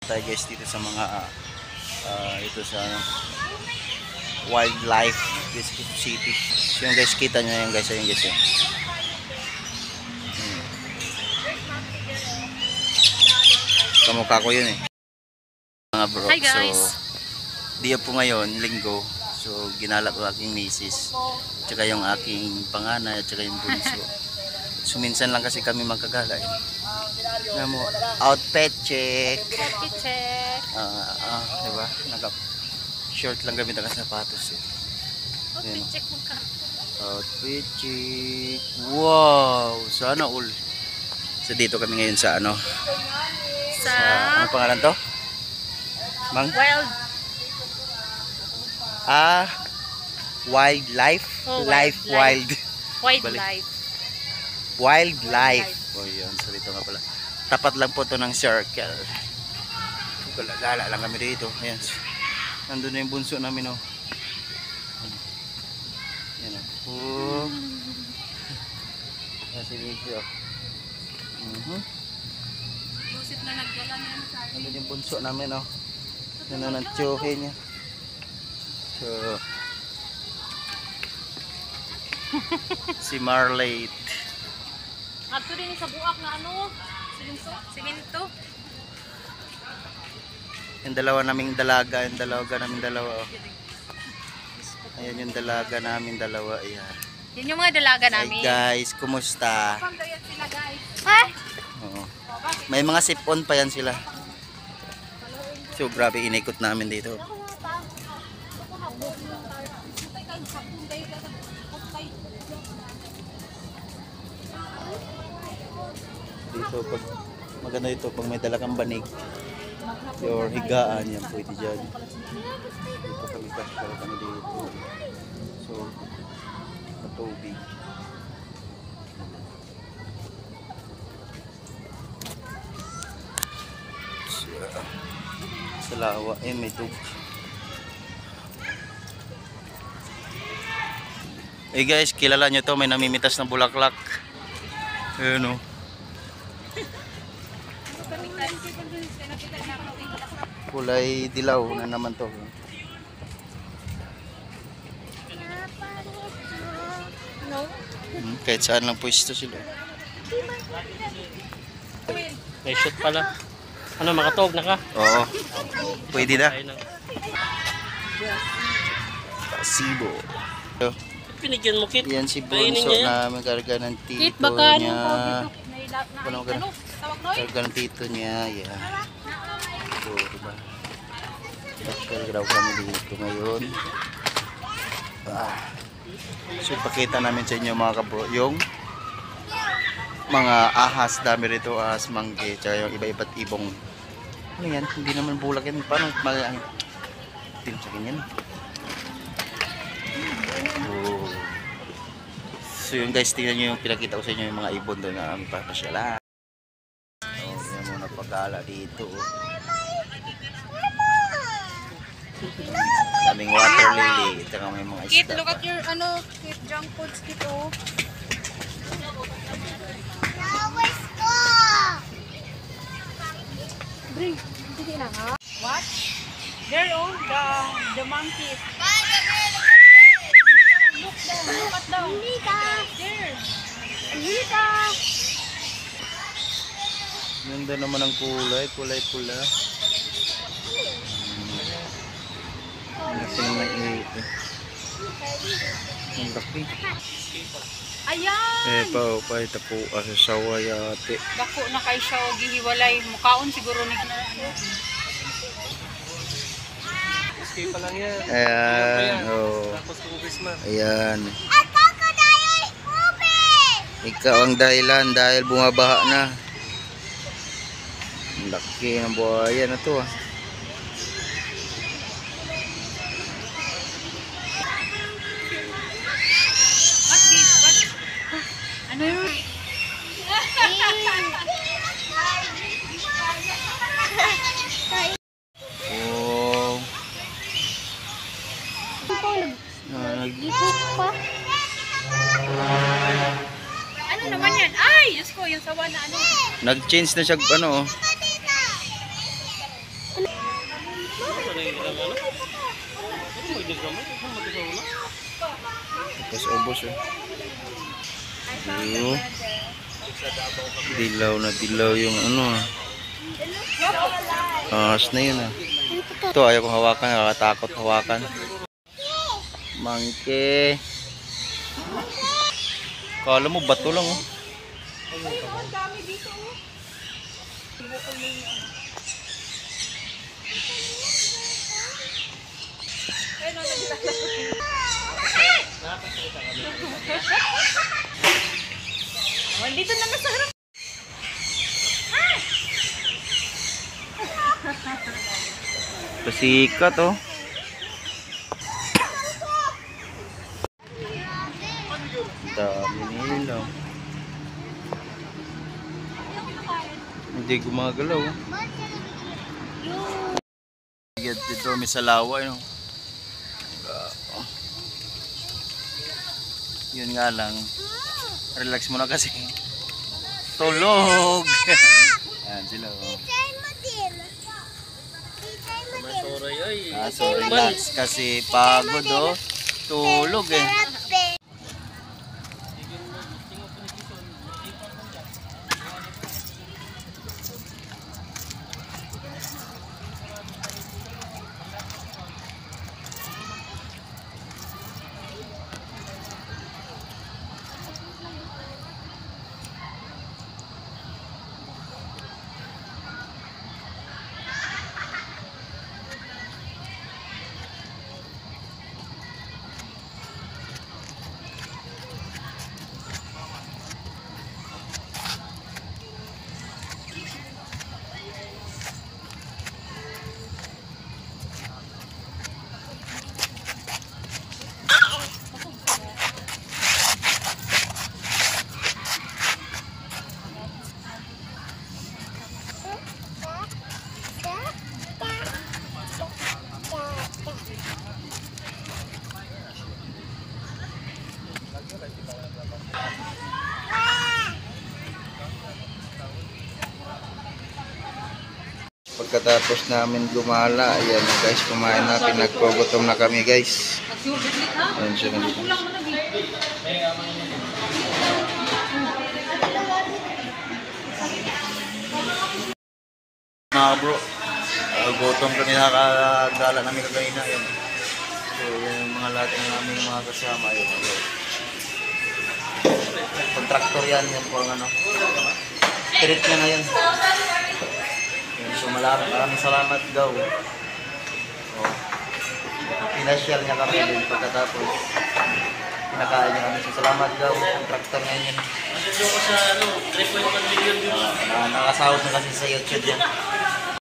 Tayo guys dito sa mga ito sa wildlife Biscuit City. So yung guys, kita nyo yung guys, ayun guys yun. Kamukha ko yun eh mga bro. Hi guys. So diya po ngayon, linggo. So ginala ko aking misis, tsaka yung aking panganay, tsaka yung bunso. So minsan lang kasi kami magkagala eh. Na mo, outfit check. Outfit check. Diba? Short lang gamit ang sapatos eh. Outfit check mo ka. Outfit check. Wow! Sana all. So dito kami ngayon sa ano? Sa Ano pangalan to? Mang? Wildlife. Oh, Life wild. Wildlife. Wildlife. Oh yun. So dito nga pala. Tapat lang po to ng circle. Gala lang kami dito. Ayan. Nandun na yung bunso namin oh. Ayan oh. Ayan si Vicky oh. Lusit na nagdala na yung sabi. Nandun yung bunso namin oh. Yan ang tsuhe niya. So si Marley. Ato din sa buak na ano? Siminto. Yung dalawa naming dalaga, yung dalaga naming dalawa oh. Ayan yung dalaga namin dalawa. Ayan. Yan yung mga dalaga namin. Hi guys, kumusta? Sila guys. Ah! Oo. May mga sipon pa yan sila. So grabe inikot namin dito. Dito pag maganda ito pag may dala kang banig or higaan yan pwede dyan. Dito kami kasya kami dito. So matubig. Sa lawa may tubig. Eh guys, kilala nyo to, may namimitas ng bulaklak. Ayun o. Kulay dilaw na naman to. Kahit saan lang pwesto sila. May shoot pala. Ano, makatog na ka? Oo. Pwede na. Pasibo. Pinigyan mo, Kit. Yan si bunso na may karga ng tito Kit, baka niya. ano Karga ng tito niya. Yan. So, diba? Karga daw kami dito ngayon. So, pakita namin sa inyo mga kabro. Yung mga ahas, dami rito, ahas, mangge, tsaka yung iba-iba't ibong ano yan, hindi naman bulag yan. Paano hindi sa ganyan. So yun guys, tingnan nyo yung pinakita ko sa inyo yung mga ibon doon na kami papasyalan. So yan muna pag-ala dito. Daming water lily. Ito nga may mga isda. Kit, look at your Kit, junk foods dito. Bring, hindi na nga. What? There on the monkeys. Look down, look at down. There. Lita. Ganda naman ang kulay, kulay pula. Ang laki. Ayan. Pa ito po sa sawa yate. Dako na kay siya o gihiwalay. Mukaon siguro ni Okay pa lang yan. Ayan. Oh. Tapos kubis ma. Ayan. Ikaw ang dahilan dahil bumabaha na. Ang laki ng buhaya na to ah. Ano yun? Oh. Naglipot pa. Ano naman yan? Ay! Diyos ko, yung sawa na ano. Nag-change na siya ano oh. Tapos ubos eh. Ayun. Dilaw na dilaw yung ano. Ahas na yun ah. Ito ayaw kong hawakan, nakakatakot hawakan. Monkey. Kala mo bato lang oh. Ang dami dito oh. Oh, dito na sa harap. Pasikat oh. Dami nila. Hindi gumagalaw. Dito may salawa yun. Yun nga lang. Relax muna kasi. Tulog. Ayan sila oh. So relax kasi pagod oh. Tulog eh. Pagkatapos namin gumala, ayan guys, kumain na, pinagpugutom na kami guys. Ayan siya nandito. Mga bro, gutom kami, nakakagala namin kagaina. Ayan. So yan yung mga lahat ng aming mga kasama. Ayan. Contractor yan, yan po ang ano. Treat niya na yan. So maraming salamat daw. Oh. Pinashare niya kami din pagkatapos. Pinakain niya kami. So salamat daw. Contractor ngayon yan. Nandito ko sa 3.1 million views. Nakasahod na kasi sa YouTube yan.